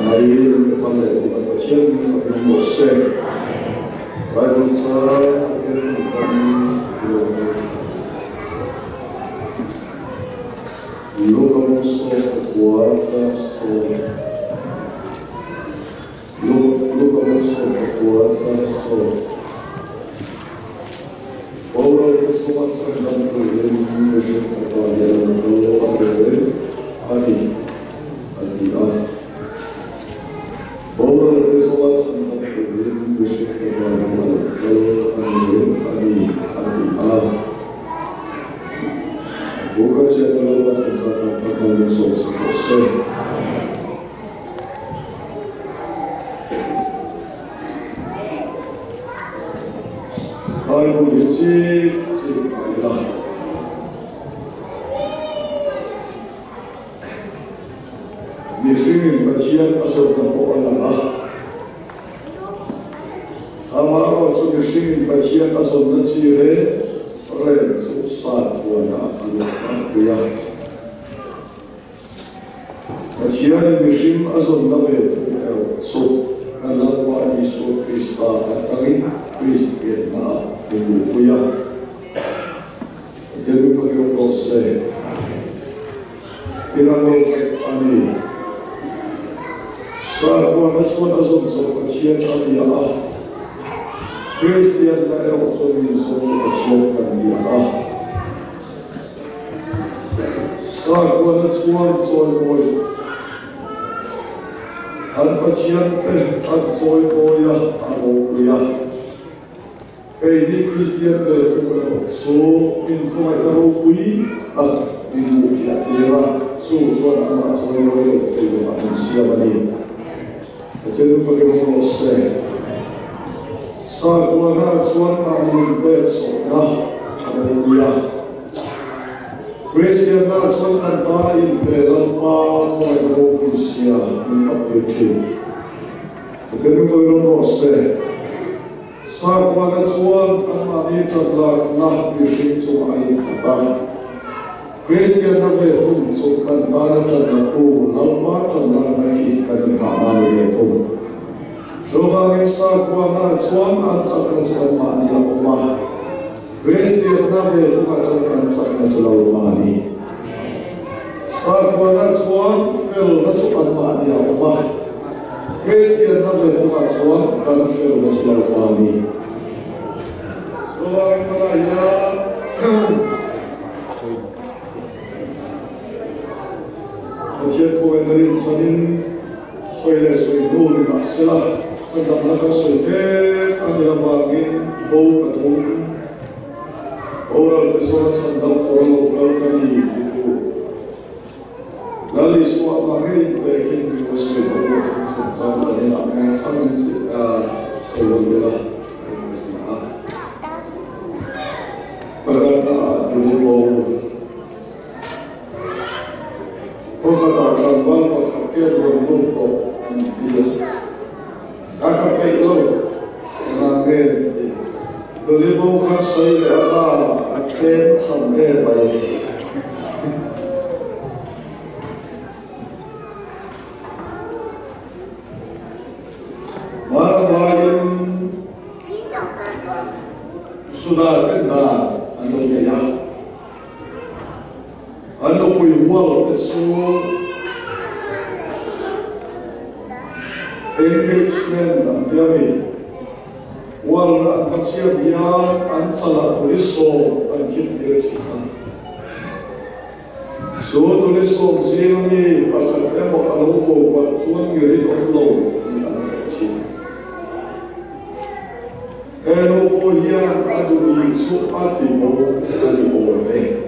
ngày quan hệ của các chiến và một xe vài bốn giờ thiên lúc công số của số lúc công số của số Orang semua sedang berjuang kepada yang berdoa hari Orang semua sedang berjuang kepada hari bukan siapa lawan misalkan pada sosial Aku dicip lah. Nising bacian asal orang lah. Amaro tu nising bacian asal nacire rem susah wana anak dia. Bacian nising asal nabe tu so kalau wali so Krista kali Kristian na Ibu Puya jadi bagi proses pinangol ani sahaja macam asal seperti dia Kristian na macam ini seperti dia sahaja macam soal Al-Patian al-Soy Boya al-Oya Kaya Kristian na so in kumakarukui at inufiyatira so suan ang atsoy royo kayo ang siya mani at yun pagkakulose sa kuwana suan ang beso na al-Oya Kristian na suan ang bain perang pa kumakarukui siya in faktitin at yun pagkakulose Sahaja tuan amani tabla nah bising suai kata. Kristian nabe tum sukan barat dan tu lalma tabla lagi kan hamani tum. Sebagai sahaja tuan ancakan selama dia rumah. Kristian nabe tu ancakan selama selama ni. Sahaja tuan fil ancakan dia rumah. Kristian nabe tu ancakan fil selama ni. Sebagai meraya Kecil kau menerim sanin Soile nuri masalah Sedang nak soile Anda bagi bau ketung Orang tersebut sedang orang kali itu Lalu suami bagi Bagian di usia Saya nak mengasamin Soile Berkata beliau, berkata kalau berkata berlupa dia, kakak beliau nanti beliau kan saya ada akan sampai baik. Mana lain sudah kenal. Ano po yung wall at so engagement ang diyami wall na ang katsiyab yan ang salat uliso ang kintir kita so uliso sino ni pasagdemo aluko at suwan ngirin otlo ni ang katsiyab ano po yan aduni supati mo kalibone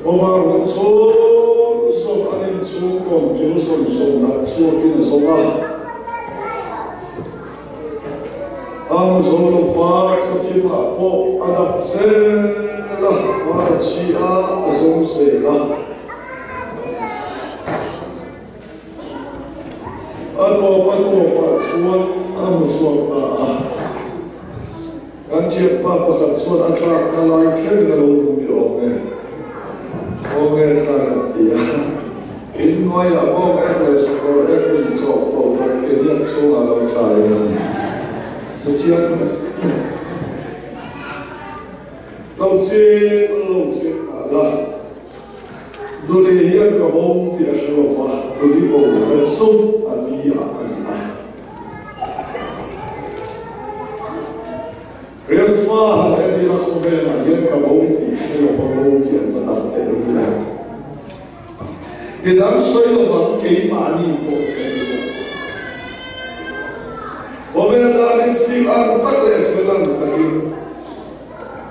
Orang so anin sukom Jerusalem so nak suakin soa. Ang solo fa katima po adap sela fa chia azom sela. Ato pa suan ang suan pa. Ang chia pa suan atla kalay kaya na lumiro. Oke, dia. Ini nói là bom em là số có em mình cho bộ phận cái điểm số là lâu dài một chiếc đầu tiên là đồ này hiện cả bông thì là số phá đồ đi bộ là sung anh đi anh riêng phá là đi là không về là hiện cả bông thì là bông hiện là đặt tại đúng là cái đáng xoay là bằng cái mà đi bộ có vẻ là đến phim ăn tắc lệ phải làm cái gì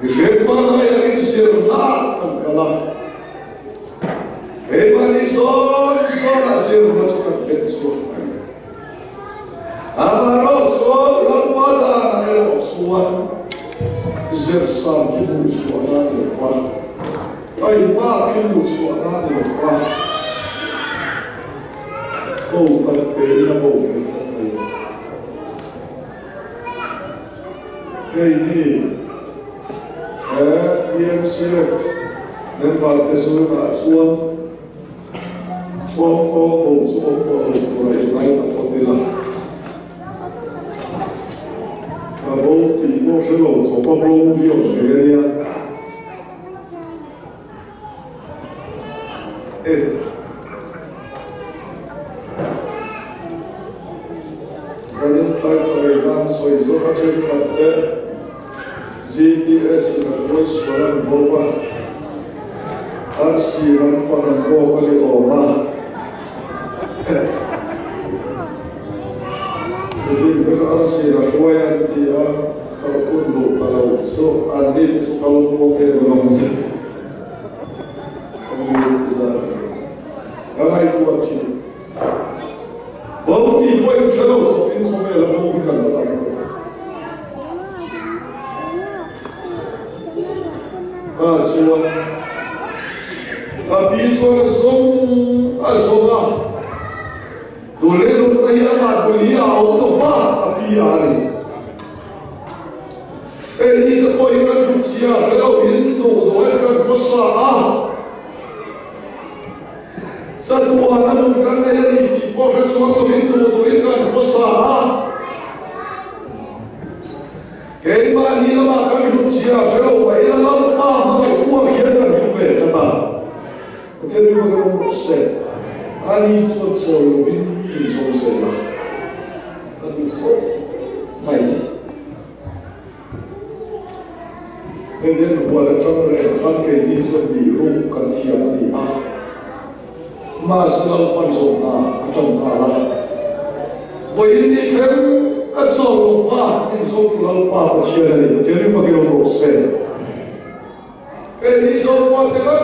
cái chuyện mà nói là cái sự hạt trong cái là cái mà đi rồi là sự mà chúng ta biết rồi mà nó rồi nó bắt ra cái lỗ xuân giờ sao cái lỗ xuân nó được phá cái mà cái lỗ xuân nó được phá ô cái là ô cái này EMCF nên vào cái số là xuống có ổ số có này này là có đi làm và bố thì bố sẽ lộ có bố hiểu thế đi cái những cái sợi đang sợi rất là trên mặt đấy GPS là voice của anh bố ba anh xì anh còn anh bố có đi ổ ba thì cái anh xì là quay anh thì không có đủ mà đâu số anh đi số không có cái lòng tin anh đi ra anh ai cũng chịu bố thì bố em sẽ đâu không phải là bố bị cần phải làm xuân bị xuân sông sông đồ lên luôn đây là đồ lý áo đồ pha bị này cái gì cái bôi cái chút xíu cái đâu biến đồ cái khó xa sa tua nó luôn cái này thì bố phải cho nó biến đồ cái khó xa cái mà đi là cái chút xíu cái đâu vậy là nó mà cái tua kia là không về cái ta thế nên mà cái ông sẽ anh cho vin trong sẽ là anh phải này nên đến hôm nay trong này các cái đi cho bị rung cần thiam đi mà sẽ làm phần giống trong là với đi thêm at so lo fa in so to lo pa pa chia này chia đi phải cái ông sẽ cái đi so fa thế đó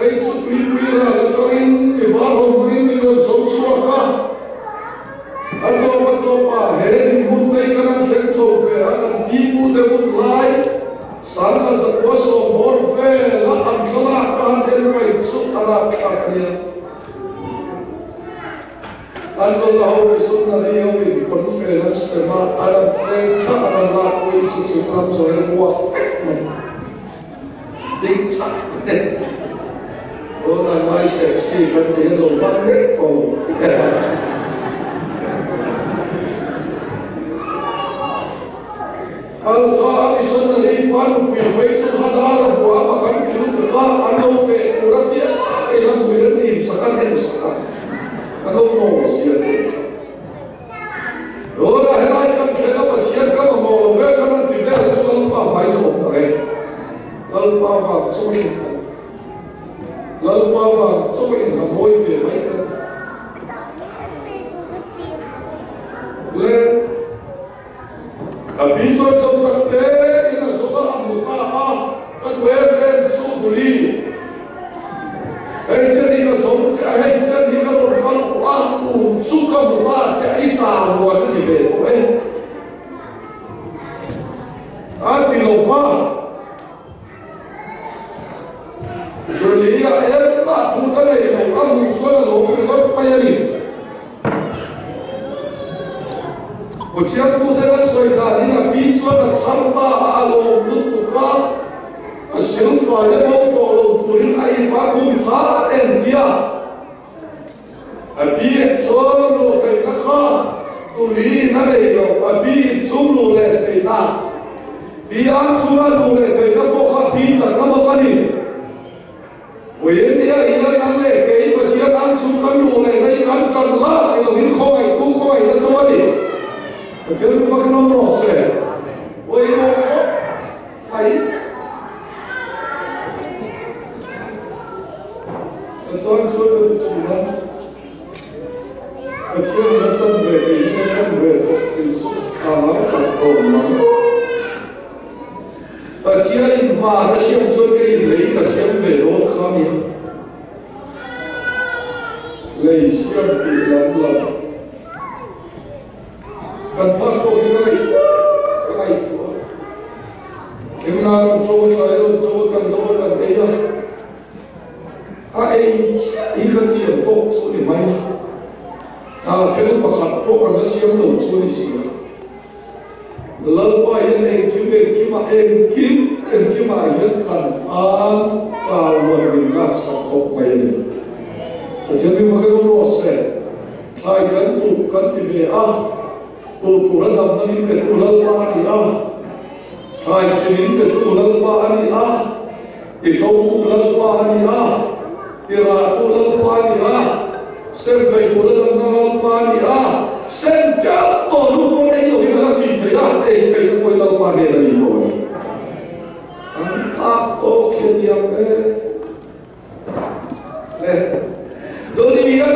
cái số tùy tùy là cho in cái phá hồn in mình còn sống suốt cả anh tôi mà hệ thì muốn thấy cái năng khen sâu về anh đi mua thêm một lại sáng ra rất quá sâu bốn về là anh khá là anh em phải xuất ra cái này anh tôi là hồi xuất ra đi ông mình vẫn phải là xem mà anh phải chắc anh là quay sự chúng làm rồi em qua tính chắc oh, I'm not sexy, but they don't want it for also, I'm suddenly one of the way to Hadar of Wama and Kilukha, and no fair, Urabia, and I'm weird names, I don't know, see. Oh, I can tell up a tear come over, where can I develop to Alpa, my soul, right? Alpa, so many. Lalu apa? Semua ini hamoi về mấy cái. Lên. Abi so trong các thế thì là số các hạng mục các web lên số thủ lý. Ấy chân đi các sống sẽ hay chân đi các một con quá tù số các một ta sẽ ít tà mùa nó đi về của em. Thì lâu quá. Rồi lý là em đã thu cái này không có mùi chúa là lỗ mình có bay đi. Của chiếc tu thế đó xoay ra đi là bí chúa là xăm ta à lỗ lúc tụ khác. Và xíu phải đến hông tổ lỗ tụ đến ai bác không thá em kia. na nei lo a bi chum lu le thei na bi an chuma lu le thei na ko kha bi cha na ma kani When they are in a number, they were here and to come to they can't come la, and we call it 2 coin, that's all it. But tell me fucking no more, sir. What you know for? That's all I'm told to you. But here, that's somewhere, But here in Vada, she am so great, late as young widow coming. Lay some people love. But what do you like? Kim Nam told I don't talk and look at Aya. He can see a box to the mind. Now tell him about talk and see him no to the Love by an kim I had an will not support my enemy. But tell me what I don't say. I can to cultivate to run up money with Ulal I chin the Ulal Bani the go to Ulal Bani the Ratul Bani send by Ulal Bani send down to look at you in a tree, a little money before. And talking the don't even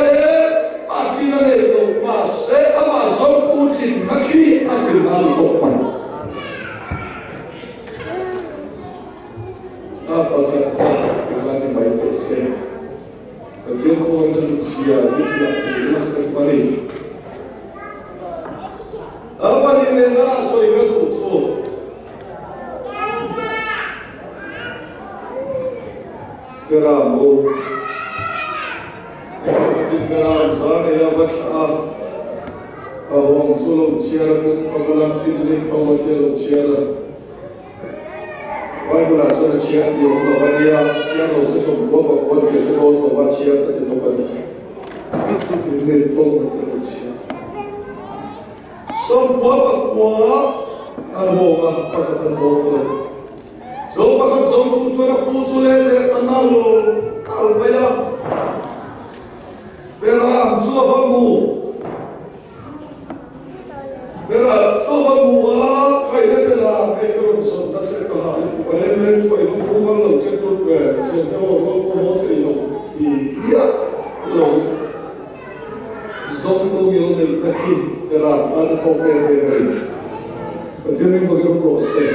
Martina was say Amazon put in Maki and the man. By the same. But you're going to see a different money. Apa ni nena so ikan tu so. Keramu, keram sana ya berkah. Awam solo ciara pun pagulan tindik pematian ciara. Pagulan solo ciara di orang dia ciara sesuatu buat kita orang buat ciara kita bukan. Tindik pematian ciara. Some poor and home pasatan bottle. So pasan some tujuan putulen tanalo albaya. Bera suafamu. Bera suafamu kaya bera kaya some that's a kahali. Parent to a woman of gentle wear. Gentle or yeah. Some will the key. There are other companies. But here we go to say,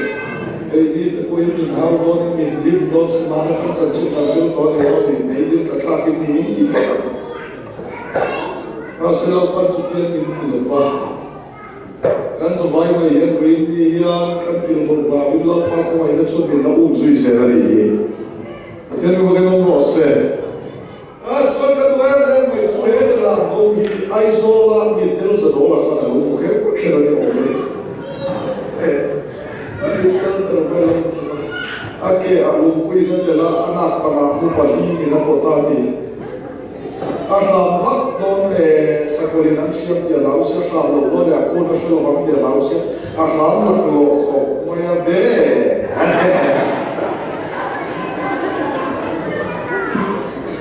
they need to go in how long in live those managers and children on the body, made it a clock in the meeting. Personal quantity in the farm. And so, my way, and we the can be more we love part of my little bit of Uzi Serri. But here we go to say, that's what I wear them with sweater, though he isola with those at all. Ake alu kuina jela anak panaku pali ina potati. Aslam hak don le sakolina siap dia lausia aslam lo don le aku na selo hak dia lausia aslam nak lo kho moya be.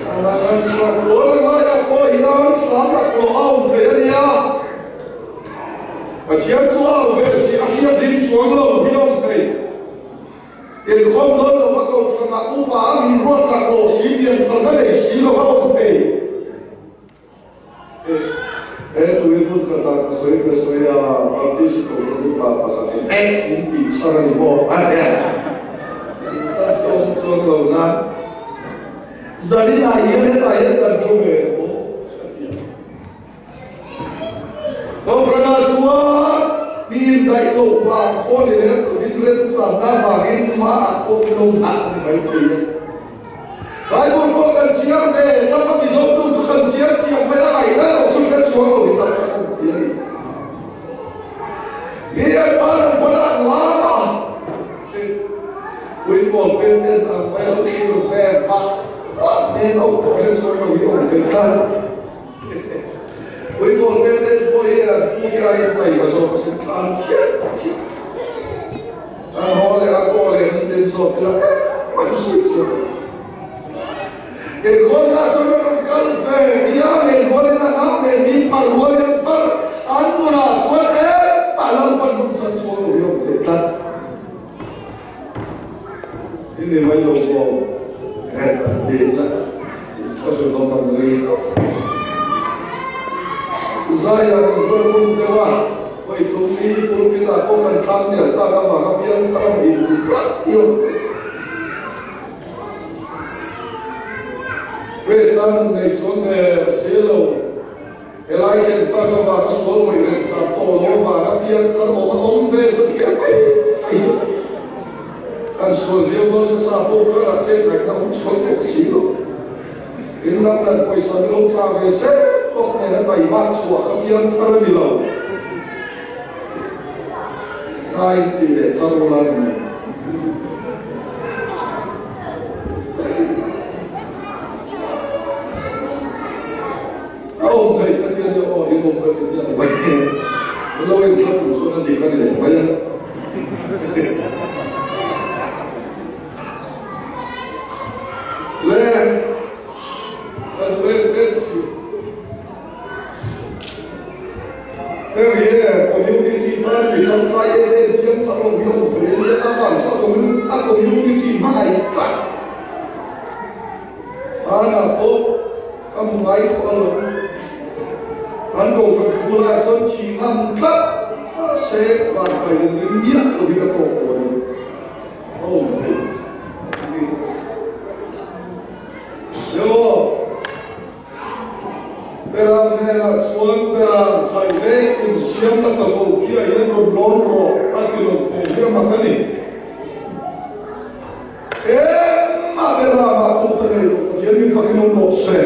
Alangan nak lo moya ko hilang aslam nak lo au teria. Aciam tua versi asia dim suang lo hilang tei. Yang kau tahu apa kau nak upah min ruat nak lo si biar terbaik si lo kau tei. Tu itu kata saya artis kau lupa pasal inti cara ni mo ada. Satu lo na. Jadi ayat kan tu Kau pernah jual min dai lo fa ko ni le to din le sa na ma in ma ko lo tha ni mai thi bai ko ko kan chiam de cha pa bi zo tu kan chiam ba ai da tu ka chuang lo ta ka ko thi ni ya pa na pa la ma we ko pen den ta ba lo ki lo fe fa ne no ko ke chuang lo hi o te ta Ui bol bete boi putia pai baso kan tia. An hole akole ntem so kila manusia. E khona chona kalfe dia me hole na nam me ni par hole par anuna chon palam pan bum chan chon yo tla. Ini mai lo ko la. Koso no kam ngi. Zaya berbun dewa, woi tumi pun kita bukan kami tak kami yang sekarang hidup yo. Prestan nation selo, elai kita kami sekolah ini satu lomba kami yang sekarang vesel kami. Kan sekolah dia pun sesapu kerana cek mereka sekolah silo. Inam dan kuisan belum capai cek. Kok nena kai mat chua kami yang terbilau. Naik tidak terulang ni. Oh, tak katian dia oh ini mau katian dia banyak. Kalau yang kelas musuh nanti kan dia banyak. Le, satu community tadi kan kaya dia tahu dia dia apa community mai kan ana po kamu mai kalau kan kau berkulah con chỉ ngam kat sẽ và phải đến dia lebih ke toko oh yo Beram nela suan beram khaile in siam tak ko kia yen ro blon ro atilo te dia makani ma beram ko te dia min fakin no se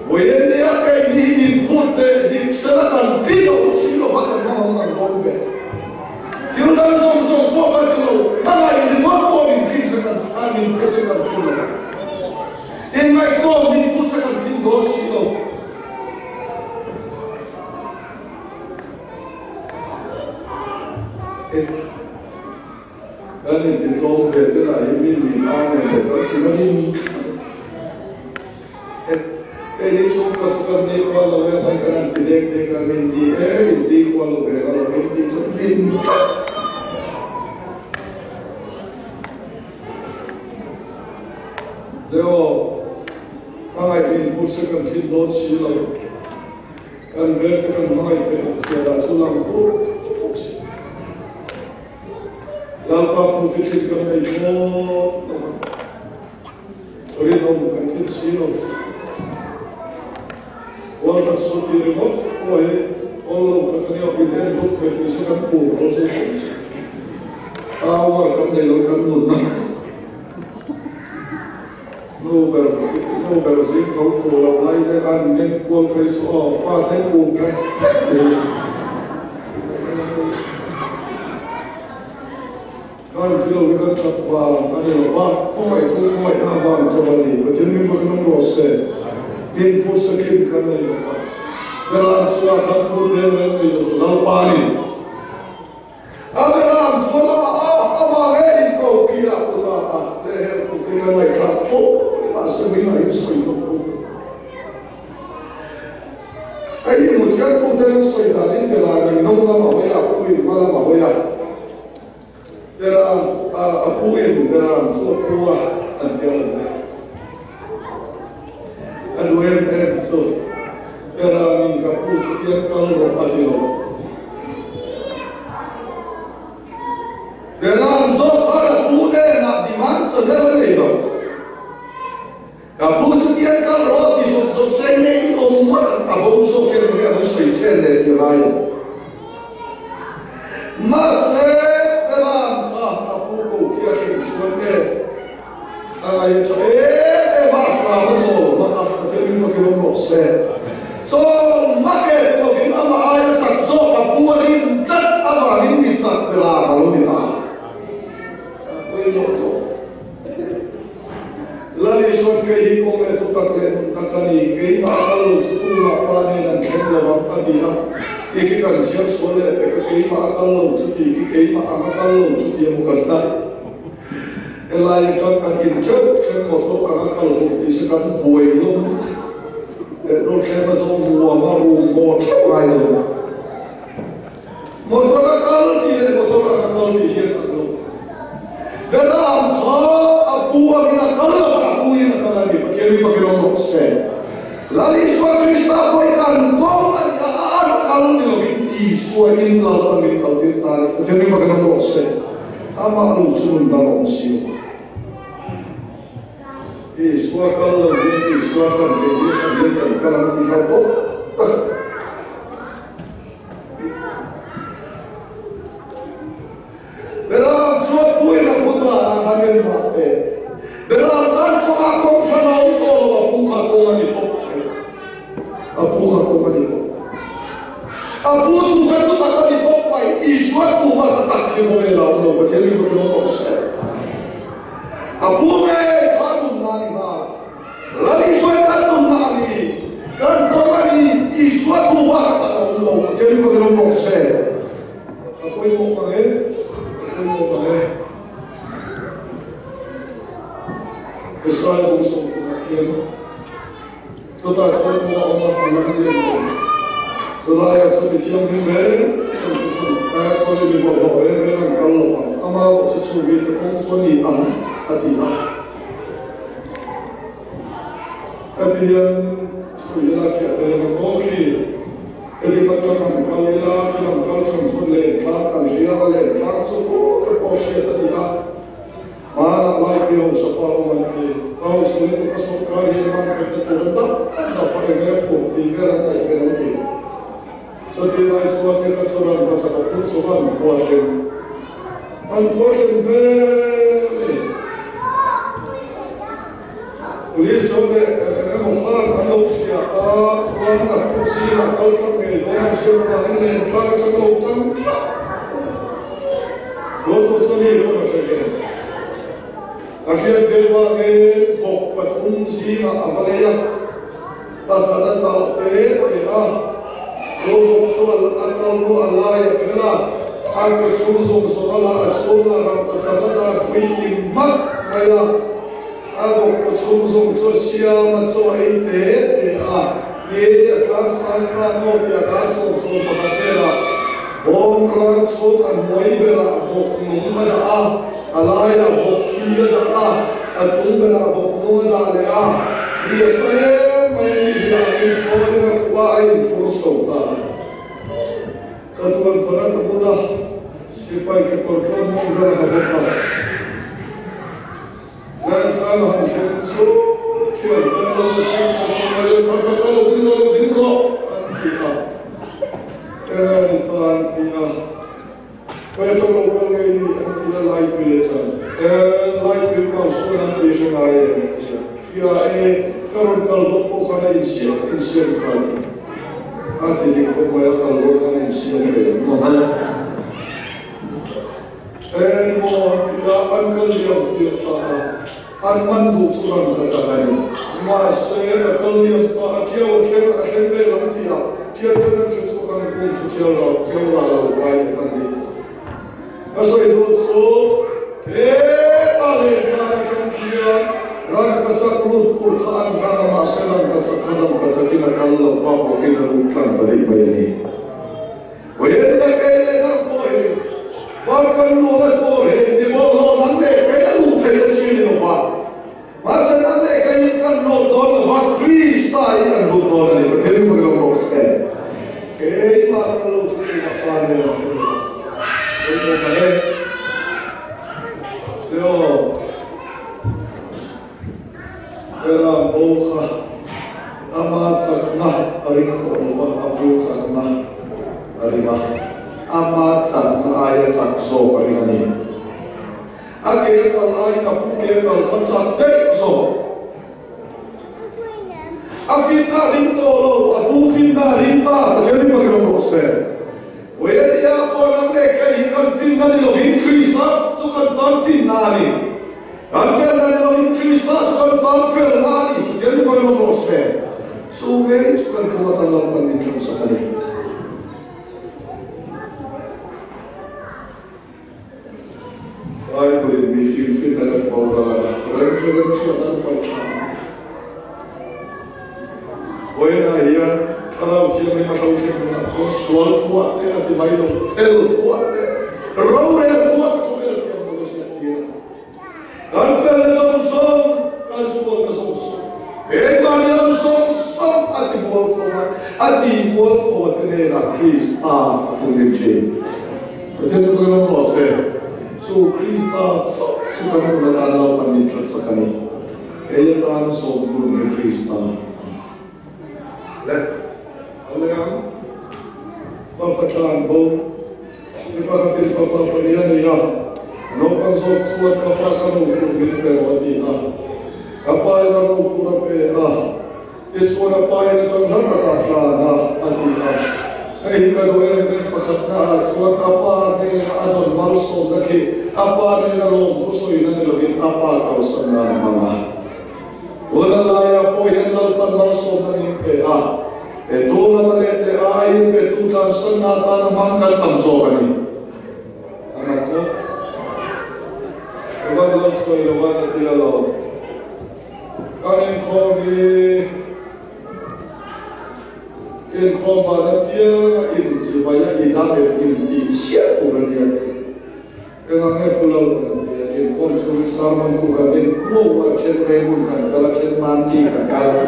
o yen dia kai ni min putte dik sala kan tino silo bakan ma don ve tiro dan som po ka tino kama ni mo ko min kisa kan amin preche kan tino in my ko min pusa kan tin do silo kan itu tolong veteran ini mana mereka sini ini suka ni kalau mereka nanti dek mindi di kalau mindi tu mindi leo kalau input sekarang kita sila kan veteran mana itu sudah sulang tu Lalpa putih kita naik Rinong kan kita sino Wanta suti rinong Oye Allah katanya bilen Lukter bisa kan pur Dosa kursi Awal kan naik kan nunna No bersih Kau fulau lai Dekan mengkual Kaiso Fatih bukan kan tilo kita cakap ada apa koi nama macam ni macam ni bukan proses din pun sakit kan ni dalam suara satu dia itu lalpani dalam suara apa lagi kau kia kita leher kita naik kafu masih mina itu Ayo macam tu dalam soidanin dalam nong nama waya kui malam waya dalam apuin dalam suatu antian aduh so dalam kapu setiap kalau patilo dalam so ada pude nak diman sedang lego kapu setiap kalau di so seni umur abu so kerja harus dicender di lain masih Ay, basta, so, baka sabihin mo kino so, bakit ito kinamaayan sa so, kapuwarin kat amalin minsan tira kalumita. Ako yung so. Lali so chuan ke hi kong le tu tak le nun ka kani ke ma kal lu tu ma pa ne nan khem lo wa pa ti na ke ki kan sial so le ke ma kal lu tu ti ke ma kal lu tu ti mu kan na elai kan in chok khem mo to pa kal lu ti se kan boi lo le ro ke ma zo mu ma ru mo lai lo mo to ka kal ti le mo to ka kal ti hi na lo beram kha apu amina kal apu ina kal ni pathian mi fakir lo se lali so krista poi kan kom an ka an kal ni lo vi so in la pan mi kal ti ta pathian mi fakir lo se ama lu chun da lo si so kal lo ni so kan ni kan kalam ti ha bo beram so pui na puta hamen ma te beram tan ko a ko chana u to lo pu kha ko ni to apu kha ko ni to apu tu kha tu ta ni to pai I swat tu ba ta ke ho le la no ba che ni ko to se apu me kha tu na ni ba la ni so ta tu na ni kan ko ni I swat tu ba ta no ba che ni ko to se apu mo ma le Israel also to Makian. So that I told you all about Makian. So that I told you Tiam Himmel, I told you what However and Kalofan. Ama to be the Ontoni Atina. At the end, so you left at the okay. Edi Batakan Kalila, Kilam Kalton, Tule, Clark, and Giavale, Clark, so the Porsche at the Mana like you, Saparo, and the house little Casocari, and Manka, and the Pagapo, the Vera, so the lights were the Katuran, was a put of one for him. And for him very. Police of the Mofar, and Ofia, one of Kusina, Ultra, the Orange, and Clark, and Otan. Photos of the again. Afiat belwa ke pok patum sina avalaya takada talte a so anal no alaya bela ak sumsum sonala achona ram achada twiin mat maya abo sumsum chosia macho eite a ye akan sanka no dia daso so bahapela om ran so an moibera ho numada a alaya ho kiya da a zumbera ho no da le a dia saye mai ni dia in chode na kwa ai posto ta satuan kona kabula sipai ke kontrol mo da ha bota la kala han so tiar da no se chen so mai ka ka dinro antia era ni ta antia Puedo local ni antia light vehicle. Light vehicle so na station ay antia. Ya karon kaldo po kana insiya party. Ati di ko ba kaldo kana insiya ay. Mahal. Mo antia ankal yam tia an mandu turan ka sa kani. Mas akal yam ta atia o kera akhembe antia. Tia kana chu kan kum chu tia ra kai pandi. Aso itu so, ale kana kia ran kaca kultur khan kana masalah kaca khanam kaca kina kalau fahu kina ruklan tadi bayani. Bayani tak kaya nak boleh, bahkan nula boleh di bawah nanti kaya lutai sini nufah. Masa nanti kaya kan nonton nufah Krista ikan nonton ni, betul betul proses. Kaya makan lutu apa ni? Yo, era boha, amat sakna, aringko lupa abu sakna, arimah, amat sakna ayat sakso karingani. Akhir kal ayat abu kekal khansak dek so. Afinna rinto lo, abu finna rinta, jadi pakai proses. ويدي أقول لك كان فينا لو إنكريس لا تقدر فينا لي كان فينا لو إنكريس لا تقدر Tuan Ferrari, jadi kalau proses, sungai juga kekuatan lawan di sekali. Ay, boleh feel dekat bawah lah. Referensi ada macam. Boleh ya, kalau dia memang tahu kita tu soal kuat dia di mana fail kuat dia, roller kuat kuat dia bagus dia. Dan fail zon kan soal zon. Egan yang zon ati buat kuat ini nak Chris ati leceh. Macam tu kalau proses. So Krista suka mengadakan pernikahan sekali. Ia tan sobun Krista. Lek, alam, papakan bo, ipakatil papapanian niya. Nopang suat kapakan ukul bilperwati apa yang ukul pe Iswara payan itong nakakakana ati Ay kaluwe pakatna suat apa ni adon malso laki apa ni nalong tusoy na nilogin apa kausan na mga wala laya po yan lalpan malso na nimpe ito na malit ni ayin petutan san nata na mangkal tamso kani anak ko iwan lang soy lawan at ilalo kanin ko in khomana pia in sibaya iname in sia turania kenange pulau in khom suri sarman tu kan in ko wa chen remun kan kala chen mandi kan kala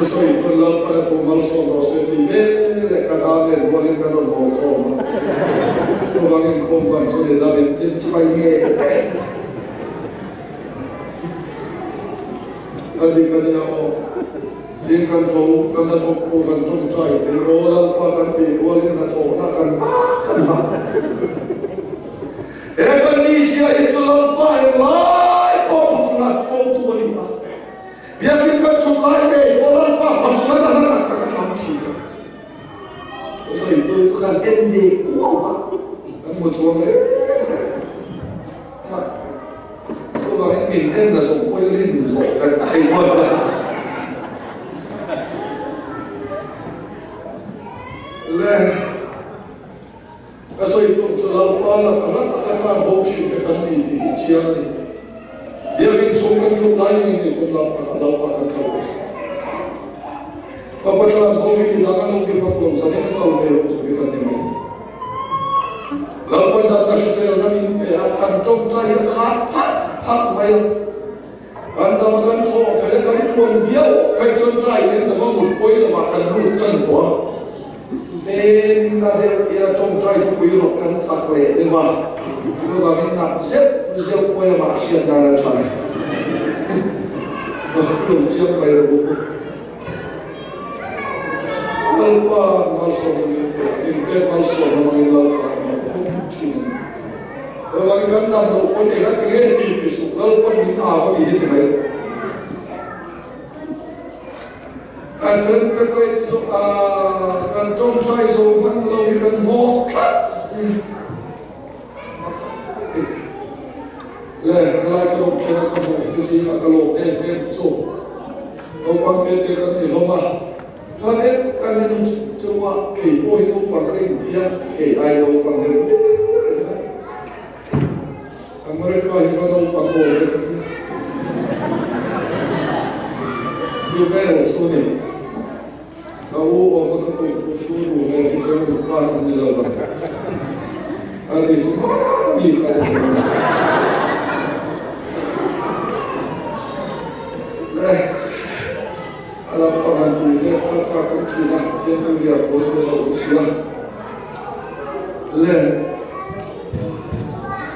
so i pulau para tu mal so no se ti le kanale bolin kan no khom so bangin khom ban so le david tin chibai nge adi kania o Singkan tahu kerana toko dan tungtai berolal pakan berolin atau nak kan Indonesia itu lampai lai apa nak foto lima biar kita culai olal pakan sana nak mati so itu kan ende kuat kan muncul mak so orang minten dah so poilin so kan taiwan Kaso itu selalu pala karena takkan bausin tekan di siang ini. Dia ingin sungkan lain ini pun lapakan terus. Apabila bausin bilangan untuk dipakai, saya tak tahu dia sebutkan di mana. Lapan dan kasih saya kami kantong saya pat bayar. Anda makan kau, saya kan tuan dia, kaitan saya ini bangun poin makan lutan tuan. Nên là điều trong trai của quý lục cân sạc lệ tên vào tôi vào cái nặng xếp rêu quay mà xuyên ra là trời đủ chiếc mày là bụng lần qua nó sổ mình bên con sổ mà mình lâu và mình không chỉ mình rồi vào cái cân nằm độ con này các cái ghế thì sụp lâu con mình có gì hết thì mày Anten kepai so kantong tai so man lo ikan mo le nilai kalau kena kamu kisi kalau so lomang tete kan di lomah kan itu cuma kipo itu pakai dia ai lo panggil mereka hidup lo panggil juga suni tahu apa tu suruh mereka berubah menjelaskan ada cuma ni kalau alam pengantin saya kata kucing tiada dia kotor usia le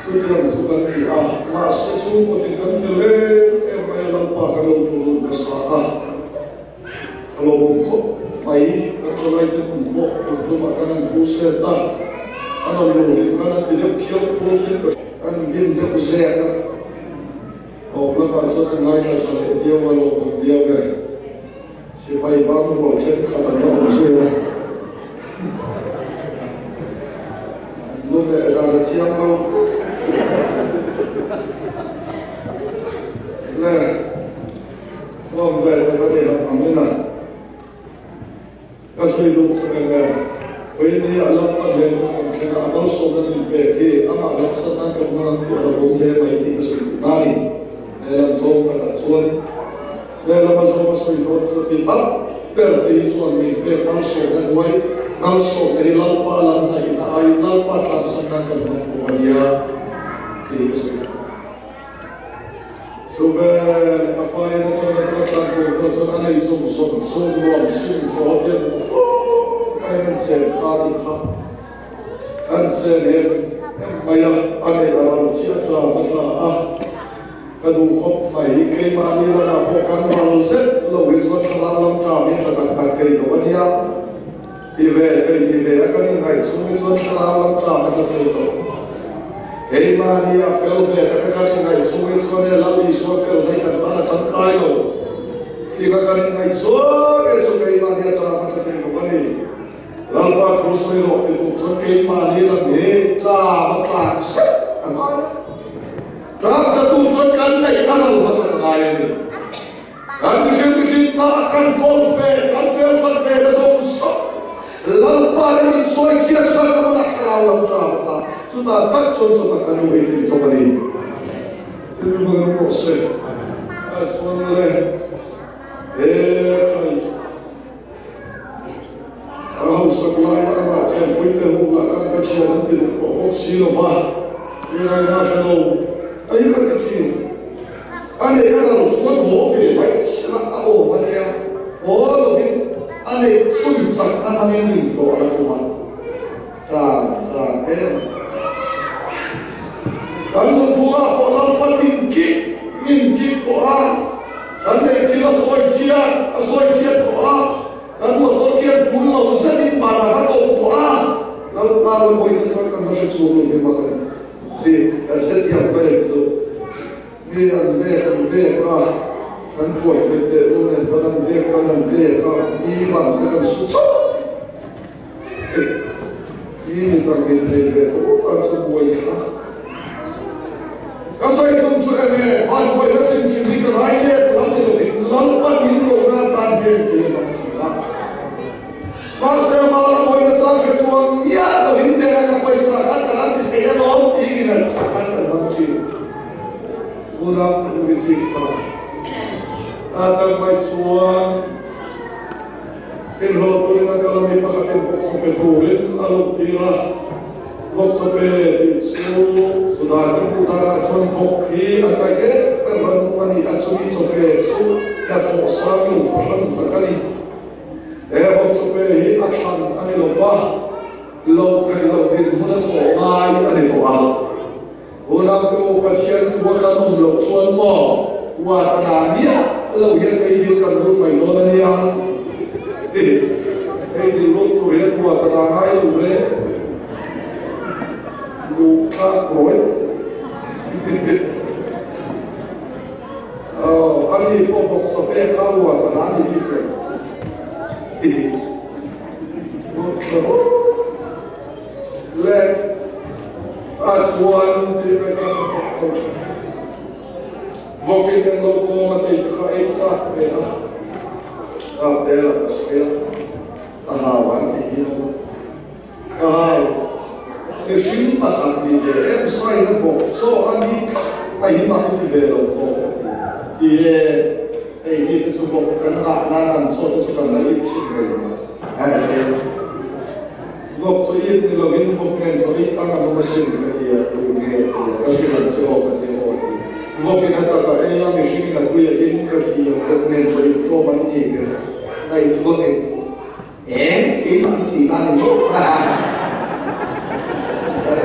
sudah sudah ni masih cuma tinggal film yang pakai logo besar kalau bungkuk baik kalau itu bungkuk untuk makanan khusus kalau logo makanan tidak piau khusus kan game dia khusus oh lepas itu kan lain cara dia walau dia ber siapa yang baru cek kata dia khusus lu ada siapa soi đâu cho cái với đi ở lâm anh về còn khi nào bao số mình về khi anh ở lâm sơn anh cần mang thì ở vùng đây mấy thì cái sự này làm giống các cái chuột đây là bao giờ soi đâu cho bị bắt để thì chuột mình về bao số cái quay bao số cái lâm pa lâm này ai lâm pa làm sơn anh cần mang phụ anh thì cái sự so về apa yang kita lakukan untuk anak itu semua fokus kan sen kali kan sen banyak anak orang siapa mereka kadu khop mai kai ma ni la bukan malu set lo itu kalau kami tak pakai dia ive akan ingai semua itu kalau kami tak itu hei mani a fel ve ta kani ngai soi sone labi so fel dai kan bana kan kai lo fi ka kani ngai so ke so hei mani a ta ma ta thei ko ni lalpa thu soi lo te tu chon ke mani la me cha ma ka se ama ram ta tu chon kan nai kan lo ma sa ngai ni kan kisim na kan kol fe kan fel thon fe da so lalpa ni soi chia sa ka ta kala lo ta sudah tak contoh tak kanu itu coba ni, jadi bukan proses, soalnya, kai, kalau sekolah yang macam itu bukan kecil nanti kok silva, yang nasional, ayo kecil, ane yang sekolah boleh, baik, siapa mana ya, lebih, ane susah, ane ini doa cuma, dan, Kalau tua orang pun mingkit doa, dan dari sila soal jiat doa, dan motor kian pulau sedih pada kau doa, kalau boleh diceritakan masih cukup memang. Di ada tiap baik tu, mereka kan kuat kita punya pada mereka iman dengan suci. Ini kan mereka kan semua ikhlas. Kasih kamu sudah ni, hal kau yang sini kerana lampan minggu nak tanya macam masa malam kau yang cakap cuma ya, tapi dengan paisa kan nanti dia lom tinggi dan cakap macam ulang begitu. Ada macam kalau tu nak kalau mipakatin fokus petrolin, kalau tirah fokus petrol sudah terbuka cuman fokus apa ke perbankan ini acuni coba su ya terusah lu faham bakali fokus ini akan ane lofah lo terlalu di mana tu mai ane tu ulang tu pasien tu bukan lo cuman mau watananya lo yang kayak kan lu main dolan ya di lo tu ya watananya lu luka kowe ani pokok sampai kau apa nanti ini le aswan di mereka sampai mungkin yang logo mati kait sah bela bela sekali ahawan ini Kesin pasal dia, saya nak so kami ayah mati develop. Ini tu cuba kerana anak so tu suka naik sini. Ada dia. Waktu ini login bukan so ini anak mesin dia, dia kasi nak cuba dia. Waktu nanti kalau ayah mesin nak dia ini dia bukan so ini cuba dia. Naik cuba ini mati kan ini.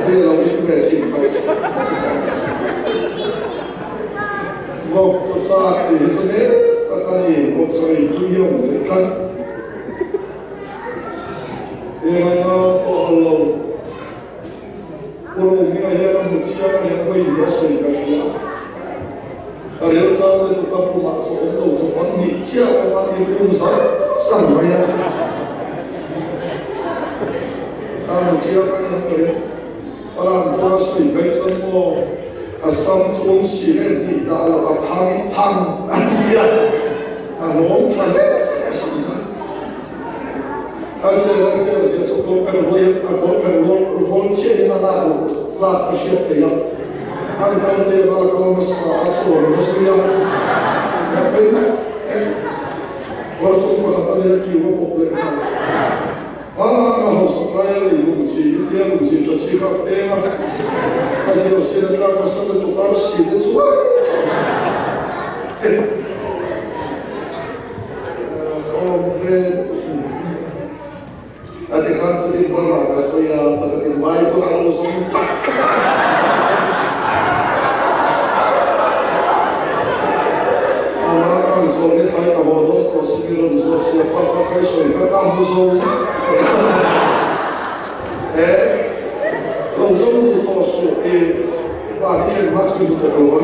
Dia lagi bercin pas. Waktu saat itu ni, akan waktu itu yang berikan. Ia Allah, orang ni ayah mucian yang kau biasa ikan. Kalau kamu itu kamu masuk Allah, cuma ni cian mati belum sampai. Kamu siapa yang kau? Orang tua sih baca mo asam cung si ni dah lah pang dia, alom thale Anh chơi sẽ chụp con cần luôn chia nó ra một giáp cái chuyện thế ạ. Anh cần thế mà con mà sao rồi nó sẽ đi à? Bên này, vợ chồng mà ta đi kêu nó phục lên nào. Nó học xong ra là dùng gì cho chị cà phê mà. Bây giờ sẽ ra cái sân tụ tập xịt đến suốt. Về Ati kan tadi berapa saya pakai mai tu kalau semua. Anak soalnya kayak kawan tu sebelum siapa pakai soalnya kamu semua. Kalau semua tu tosu wah ni macam tu kalau.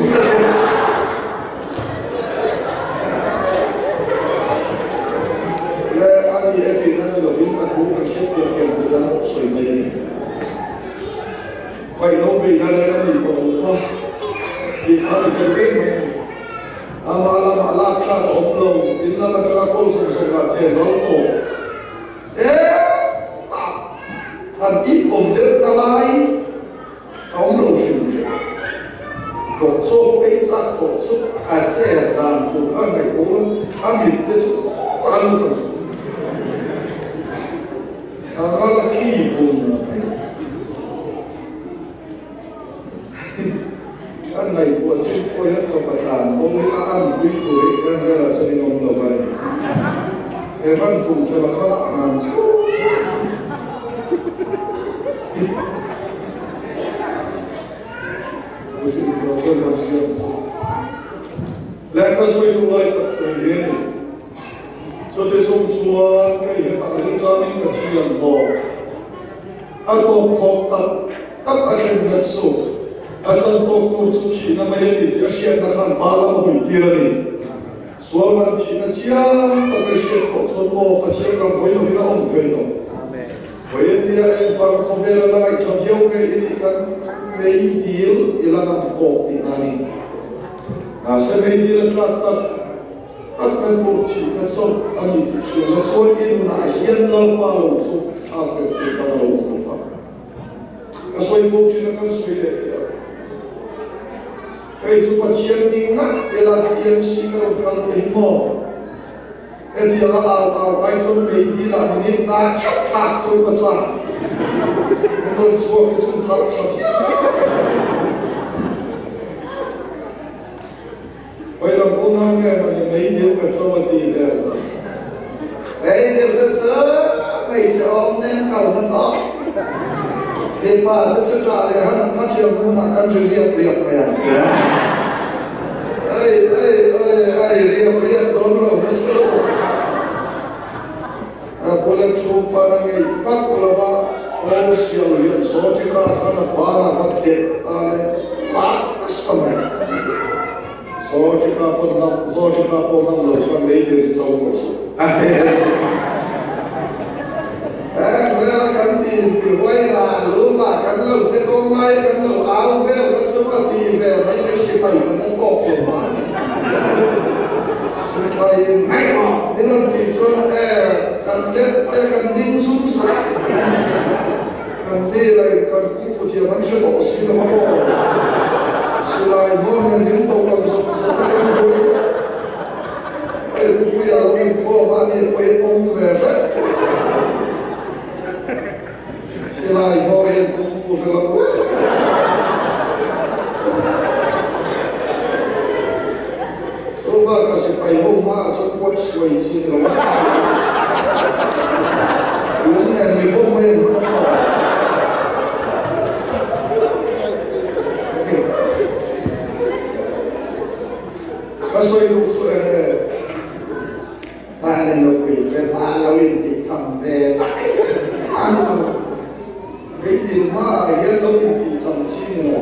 Vậy nó vì ra đây nó gì còn không thì khá là cần biết mà làm lạc ra ống lồng đến là mình ra câu sông là chèn nó cổ thế thành ít ổn định là lại ống lồng phim đột số ấy ra đột số chèn làm thủ phát này cố lắm mịt tới chỗ ta luôn còn nó là kỳ vùng anh này buồn xin quay hết phòng bạch làm ông ấy ăn quý tuổi nên là cho nên ông đầu này em ăn cùng cho nó khó lạ làm chứ tôi xin có chơi làm gì lại có suy nghĩ lại tập trung đến cho tôi sống chúa cái hiện tại chúng ta mình là chỉ làm bò ăn tôm khóc tất cả những vật số anh chân tôi tu chỉ là mấy cái thì sẽ là khăn ba lắm hồi kia này số mình chỉ là chia tất cả những cái số bộ và chia làm với nó không thấy đâu vậy thì anh phải không phải là lại cho nhiều cái gì cái mấy điều là làm khổ thì anh sẽ mấy điều là tất cả những chỉ là số anh thì là số cái là hiện lâu bao số cái gì đó là không phải cái số phụ chỉ là cái số đấy cái chúng ta chiến đi ngắt cái là chiến sĩ cái con cái mỏ cái thì là ao cái chúng mình đi là mình ta chắc thạc chúng ta chả mình xuống cái chúng ta chả vậy là bốn năm ngày mà mấy điều cái sau thì về cái điều cái sớ ngày sẽ ôm nên cầu nó tốt để mà nó sẽ trả để hắn phát triển nó là căn cứ riêng này riêng đó là nó sẽ có lên chụp và ngày phát là ba nó siêu liền số chỉ có khả năng ba là phát hiện ba cái này số chỉ có bốn năm lối qua mấy điều trong cuộc sống thì quay là lúa mà cắn lẩu thế con mai cắn lẩu áo về cắn sữa thì về mấy cái xì bảy cắn nó bọc của bạn xì bảy hay họ thế nên thì xuân cắn lép hay cắn đinh rút sáng cắn đi lại cắn cũng phụ thuộc hắn sẽ bỏ xì nó bỏ xì lại môn này những tàu làm rất là vui bây giờ mình phô bạn thì quay ông về rất lại bỏ yên cũng phụ thuộc lắm số ba cái sự phải hôm mà cho quất suy chi nó uống này mình không nên nó cái suy lúc suy này ta nên nó bị cái ta lâu yên thì sầm về anh nó cái gì mà hiện lâu thì chậm chi nữa,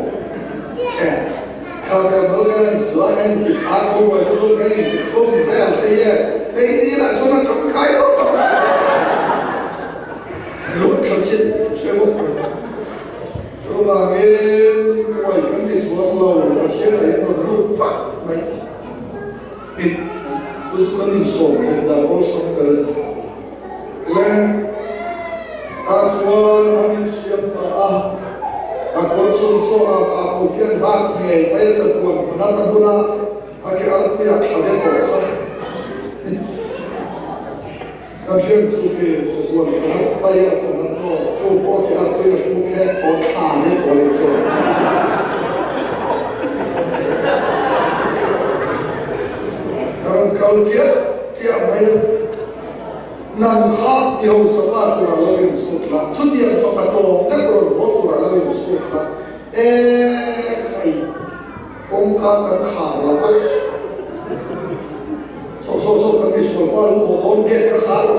kalau dia bergerak sửa anh thì phá không phải nó cái thì không phải là cái gì là cho nó trống khai đó, lúc cho chuyện sẽ một cho mà cái quầy cái gì xuống lầu là sẽ là nó lúc phát mấy, tôi có những số thì là có số cái là aku so aku kian bak ni bayar satuan mana puna aku arti aku ada kok Kamsiam suke satuan bayar puna so aku arti aku kira kok ada kok so kalau dia bayar nam khap yang sahaja tu lalu yang suka, setiap sahaja tu terus tu lalu yang suka. Kai, kongkak kan khal apa? So kami semua baru kodon dia khal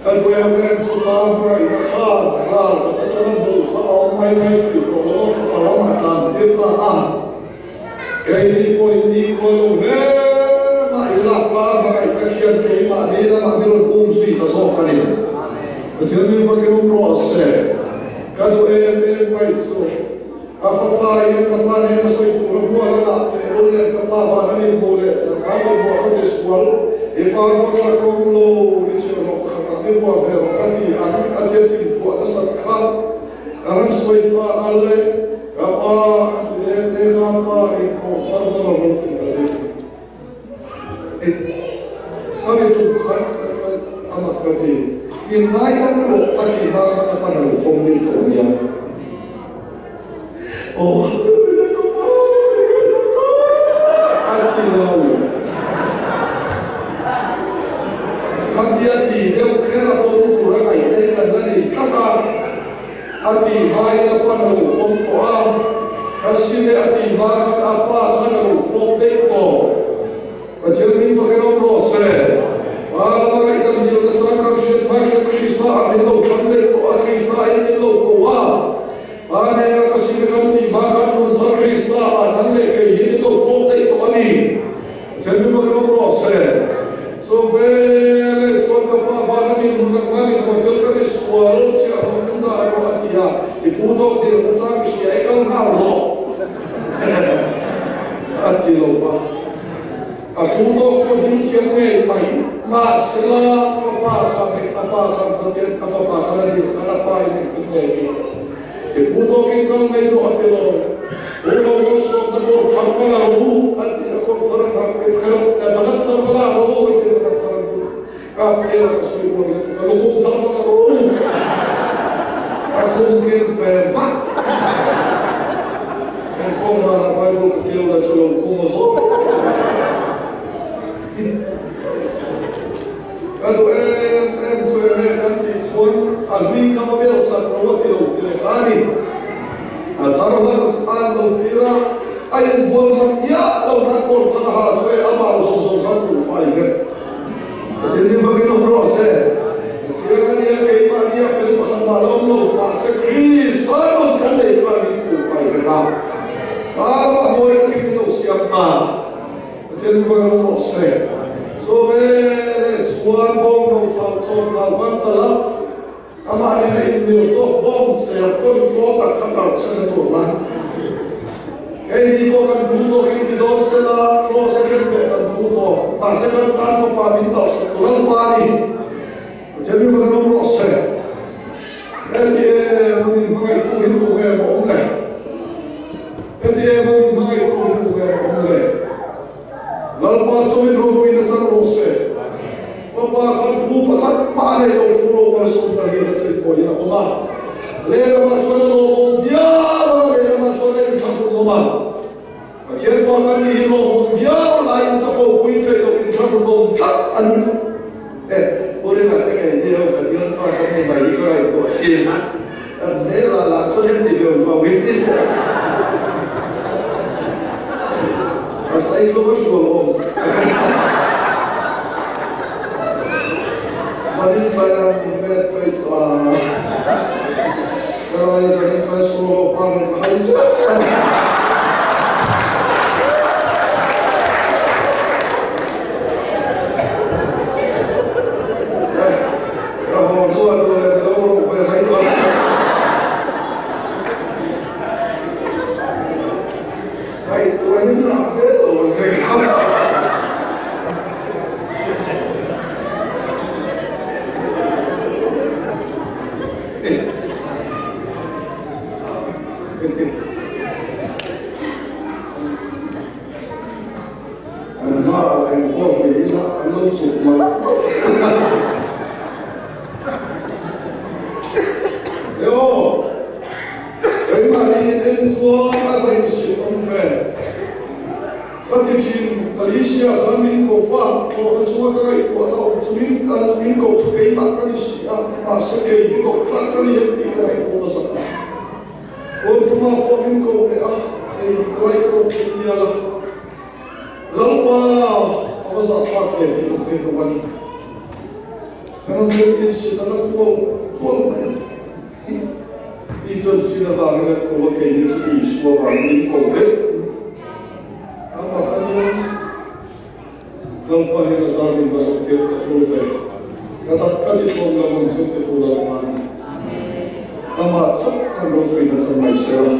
Kan yang semua orang ini khal, kita jangan berusaha main itu, kalau sekarang makan kita Kini ini kalau ilapa makai kakian keima ni dah maklum kumsi tasawuf ni. Betul ni fakir proses. Kado baik so. Apa yang mana yang saya turun buat lah. Oleh kapal ni boleh. Kalau buat kerja soal, ifan buat kalau itu kami buat verokati, hati-hati buat nasabkan. Saya buat alih apa dia apa ikut terlalu berarti. Kami tuhan amat kati. Inai kamu lagi bahasa apa dulu komunitasnya. Oh, hati lalu. Hati-hati dia kena orang tua kaya dia kan lagi kata. Hati mai apa dulu orang tua. Kasih hati bahasa apa sana dulu deko. Macam ni fakir orang sere. Walau kita menjual sesuatu yang baik Kristus amin lo kandil tu Kristus amin lo kuah. Mana yang kasih kanti bahkan untuk Kristus amin ke ini lo fold itu ani. Macam ni fakir orang sere. So vele soal kapal ni mungkin mana hotel kita soal siapa kita ada hatiya. Diputok dia terang siapa yang ngalo. Hati lo pak. Aku tu pun cium mai, masalah apa sampai apa lagi apa ini terjadi. Aku tu kita mai tu atelo, orang masuk tu terkena lalu, aku terkena kerana terkena lalu itu terkena. Kapten aku semua itu kalau terkena lalu, aku mungkin bermak. Aku mana baru kecil dah colong kumusok. Kalau saya nanti pun alwi kamu biasa kalau tidak kali, antara kalau tidak ayat buat ya kalau nak kau tanah saya apa usah kamu faham. Jadi bagaimana proses? Jika dia keima dia film malam lo masuk Kristus kan dia faham itu faham. Apa boleh kita siapa? Jadi bagaimana proses? So suan bom tahu talah, ama ada ini tu bom saya kota kantor sesuatu lah. Ini bukan butuh ini dosa kalau sekian bukan butuh, masukkan alfa minta sekolah bani. Jadi bukan proses. Jadi mungkin mengenai itu boleh. Jadi mungkin mengenai itu boleh. Lalu pasal itu kita terus. Pembahasan bukan mana yang perlu masuk dari itu poin apa? Lera macam lo dia, lera macam yang kafir normal. Jadi fakir ni lo dia lain sebab poin itu yang kafir normal kan? Boleh katakan dia kasihan fakir ni baik orang itu cina. Lera lah macam yang dia bawa ini. Asal itu bersyukur. Hari bayar met paisa, kalau yang kita suruh orang lain, kalau dua orang boleh main orang. Baik, tuan ini nak belor mereka. mà anh có nghĩ là anh lâu sụp mà yo đấy mà đi đến chùa đã phải xịt ông về các thị trường Malaysia sang mình có pha có cái chùa cái này của tao chúng mình có chụp cái mặt cái gì à sẽ cái mình có phát cái gì thì cái này có sao còn chúng ta có mình có cái cái cái cái là lâu qua apa sah pakai di hotel kami. Karena mungkin setelah tuang banyak. Itu sudah bangun kalau kayak ini jadi suara bangun kau apa kan yang nampak yang besar di masuk ke hotel. Kata kata itu orang masuk ke hotel mana. Nama kan orang kita sama siapa.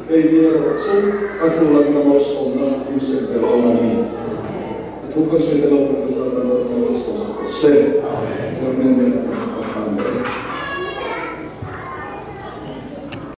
Kayak so aku lagi nama seorang Yusuf Zalani. Tugas saya dalam pekerjaan dalam proses. Saya mengenai